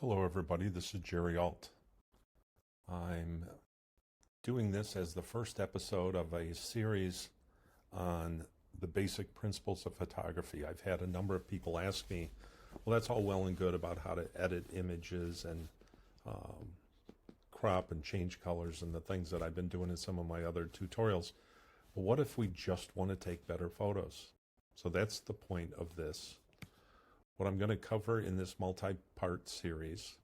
Hello everybody, this is Jerry Alt. I'm doing this as the first episode of a series on the basic principles of photography. I've had a number of people ask me, well, that's all well and good about how to edit images and crop and change colors and the things that I've been doing in some of my other tutorials. But what if we just want to take better photos? So that's the point of this. What I'm going to cover in this multi-part series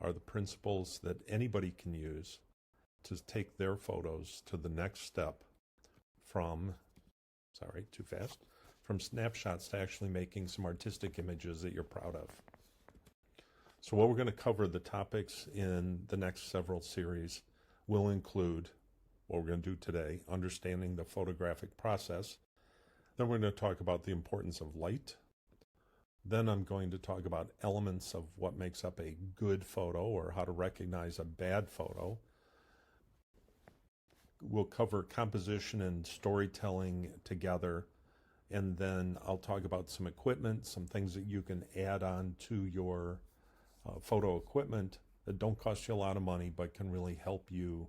are the principles that anybody can use to take their photos to the next step from, from snapshots to actually making some artistic images that you're proud of. So what we're going to cover, the topics in the next several series will include what we're going to do today, understanding the photographic process. Then we're going to talk about the importance of light. Then I'm going to talk about elements of what makes up a good photo or how to recognize a bad photo. We'll cover composition and storytelling together. And then I'll talk about some equipment, some things that you can add on to your photo equipment that don't cost you a lot of money but can really help you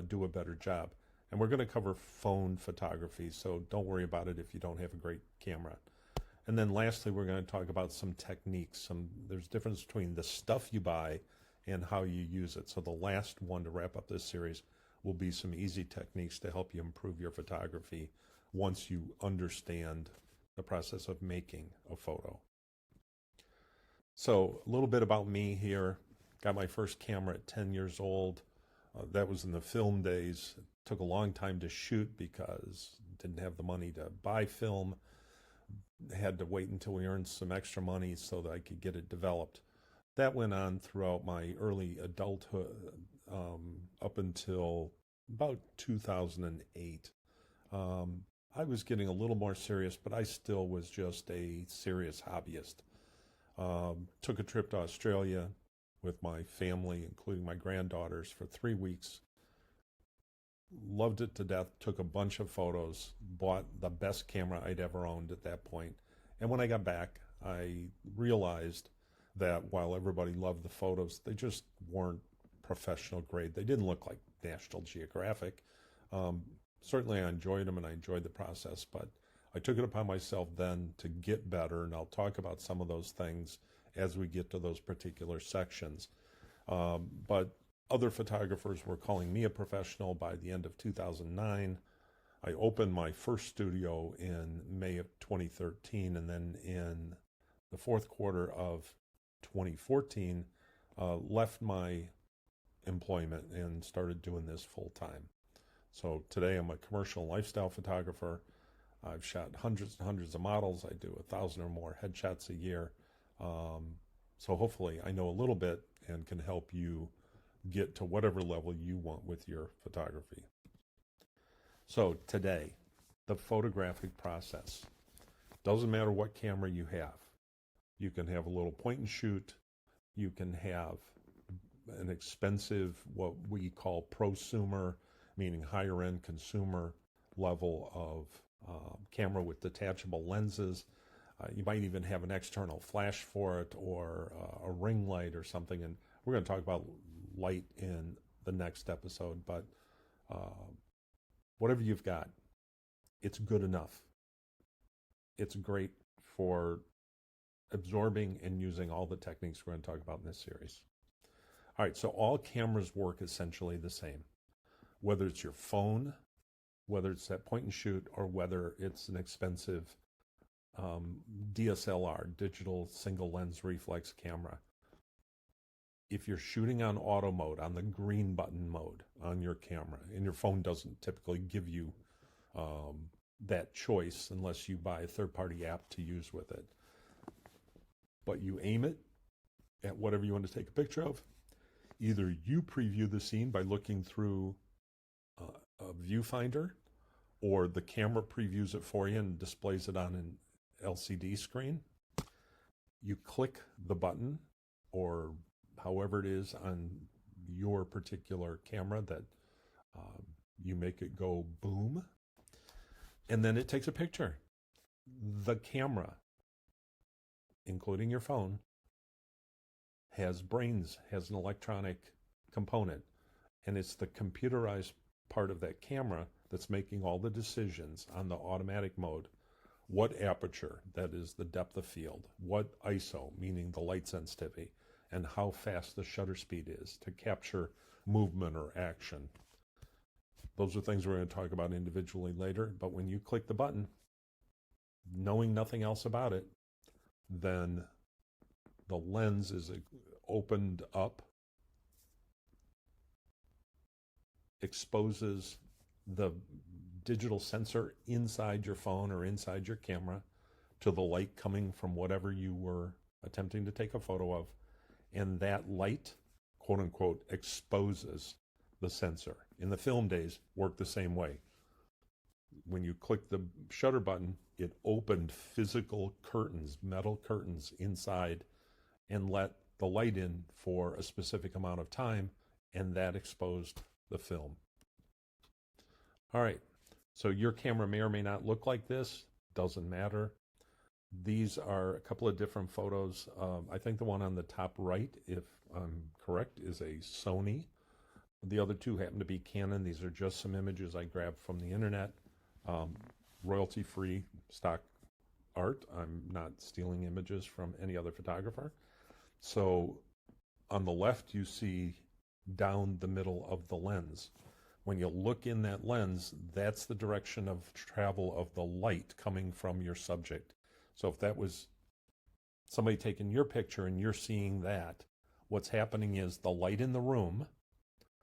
do a better job. And we're going to cover phone photography, so don't worry about it if you don't have a great camera. And then lastly, we're going to talk about some techniques. There's a difference between the stuff you buy and how you use it. So the last one to wrap up this series will be some easy techniques to help you improve your photography once you understand the process of making a photo. So a little bit about me here. Got my first camera at 10 years old. That was in the film days. It took a long time to shoot because didn't have the money to buy film. Had to wait until we earned some extra money so that I could get it developed. That went on throughout my early adulthood up until about 2008. I was getting a little more serious, but I still was just a serious hobbyist. Took a trip to Australia with my family, including my granddaughters, for 3 weeks. Loved it to death, took a bunch of photos, bought the best camera I'd ever owned at that point. And when I got back, I realized that while everybody loved the photos, they just weren't professional grade. They didn't look like National Geographic. Certainly I enjoyed them and I enjoyed the process, but I took it upon myself then to get better, and I'll talk about some of those things as we get to those particular sections. But other photographers were calling me a professional by the end of 2009. I opened my first studio in May of 2013, and then in the fourth quarter of 2014, left my employment and started doing this full time. So today I'm a commercial lifestyle photographer. I've shot hundreds and hundreds of models. I do 1,000 or more headshots a year. So hopefully I know a little bit and can help you get to whatever level you want with your photography. So today, the photographic process. Doesn't matter what camera you have. You can have a little point and shoot. You can have an expensive, what we call prosumer, meaning higher end consumer level of camera with detachable lenses. You might even have an external flash for it or a ring light or something. And we're going to talk about light in the next episode, but whatever you've got, it's good enough. It's great for absorbing and using all the techniques we're going to talk about in this series. All right, so all cameras work essentially the same, whether it's your phone, whether it's that point and shoot, or whether it's an expensive DSLR, digital single lens reflex camera. If you're shooting on auto mode, on the green button mode on your camera, and your phone doesn't typically give you that choice unless you buy a third-party app to use with it, but you aim it at whatever you want to take a picture of. Either you preview the scene by looking through a viewfinder, or the camera previews it for you and displays it on an LCD screen. You click the button, or however it is on your particular camera that you make it go boom, and then it takes a picture. The camera, including your phone, has brains, has an electronic component, and it's the computerized part of that camera that's making all the decisions on the automatic mode. What aperture, that is the depth of field, what ISO, meaning the light sensitivity, and how fast the shutter speed is to capture movement or action. Those are things we're going to talk about individually later, but when you click the button, knowing nothing else about it, then the lens is opened up, exposes the digital sensor inside your phone or inside your camera to the light coming from whatever you were attempting to take a photo of, and that light, quote unquote, exposes the sensor. In the film days, worked the same way. When you click the shutter button, it opened physical curtains, metal curtains inside, and let the light in for a specific amount of time, and that exposed the film. All right, so your camera may or may not look like this, doesn't matter. These are a couple of different photos. I think the one on the top right, if I'm correct, is a Sony. The other two happen to be Canon. These are just some images I grabbed from the internet. Royalty-free stock art. I'm not stealing images from any other photographer. So on the left, you see down the middle of the lens. When you look in that lens, that's the direction of travel of the light coming from your subject. So if that was somebody taking your picture and you're seeing that, what's happening is the light in the room,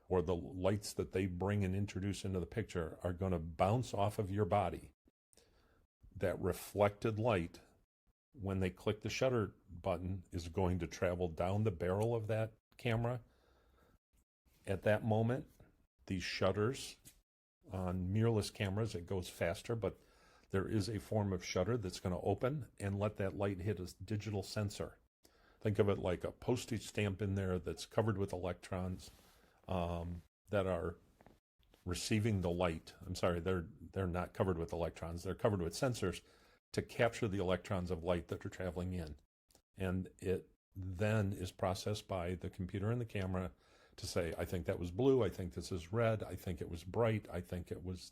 or the lights that they bring and introduce into the picture, are going to bounce off of your body. That reflected light, when they click the shutter button, is going to travel down the barrel of that camera. At that moment, these shutters on mirrorless cameras, it goes faster, but there is a form of shutter that's going to open and let that light hit a digital sensor. Think of it like a postage stamp in there that's covered with electrons that are receiving the light. I'm sorry, they're not covered with electrons. They're covered with sensors to capture the electrons of light that are traveling in. And it then is processed by the computer and the camera to say, I think that was blue, I think this is red, I think it was bright, I think it was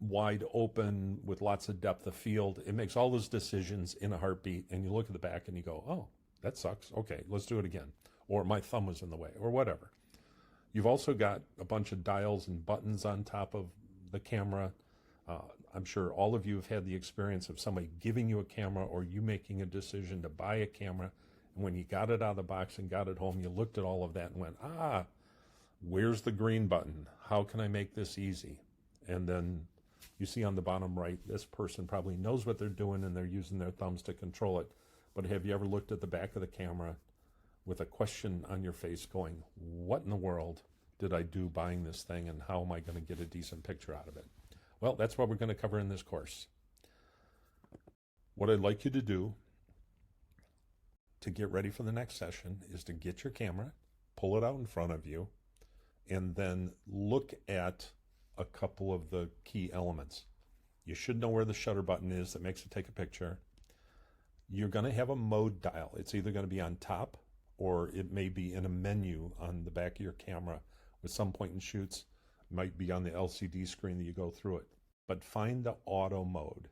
wide open with lots of depth of field. It makes all those decisions in a heartbeat, and you look at the back and you go, oh, that sucks. Okay, let's do it again. Or my thumb was in the way, or whatever. You've also got a bunch of dials and buttons on top of the camera. I'm sure all of you have had the experience of somebody giving you a camera or you making a decision to buy a camera. And when you got it out of the box and got it home, you looked at all of that and went, where's the green button? How can I make this easy? And then you see on the bottom right, this person probably knows what they're doing and they're using their thumbs to control it. But have you ever looked at the back of the camera with a question on your face going, what in the world did I do buying this thing, and how am I going to get a decent picture out of it? Well, that's what we're going to cover in this course. What I'd like you to do to get ready for the next session is to get your camera, pull it out in front of you, and then look at a couple of the key elements. You should know where the shutter button is that makes it take a picture. You're going to have a mode dial. It's either going to be on top or it may be in a menu on the back of your camera. With some point and shoots, it might be on the LCD screen that you go through it. But find the auto mode.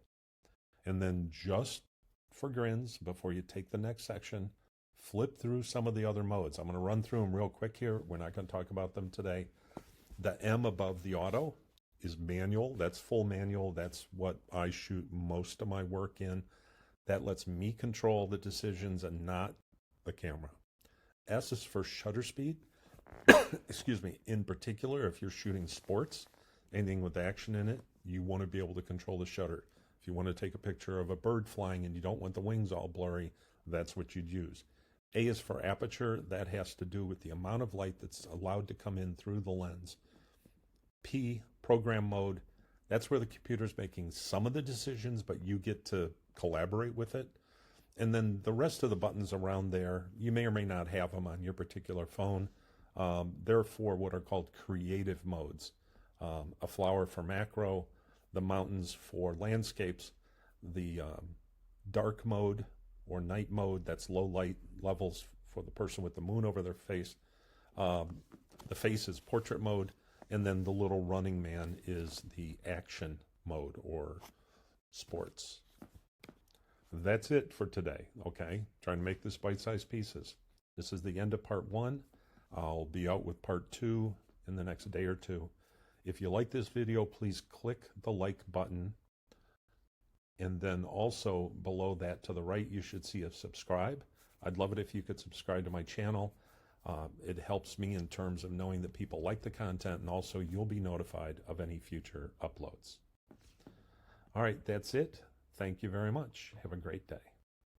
And then just for grins, before you take the next section, flip through some of the other modes. I'm going to run through them real quick here. We're not going to talk about them today. The M above the auto is manual. That's full manual. That's what I shoot most of my work in. That lets me control the decisions and not the camera. S is for shutter speed. Excuse me. In particular, if you're shooting sports, anything with action in it, you want to be able to control the shutter. If you want to take a picture of a bird flying and you don't want the wings all blurry, that's what you'd use. A is for aperture. That has to do with the amount of light that's allowed to come in through the lens. P, program mode. That's where the computer's making some of the decisions, but you get to collaborate with it. And then the rest of the buttons around there, you may or may not have them on your particular phone. They're for what are called creative modes. A flower for macro, the mountains for landscapes, the dark mode or night mode, that's low light levels for the person with the moon over their face. The face is portrait mode, and then the little running man is the action mode or sports. That's it for today, okay? Trying to make this bite-sized pieces. This is the end of part 1. I'll be out with part 2 in the next day or two. If you like this video, please click the like button. And then also below that to the right, you should see a subscribe. I'd love it if you could subscribe to my channel. It helps me in terms of knowing that people like the content, and also you'll be notified of any future uploads. All right, that's it. Thank you very much. Have a great day.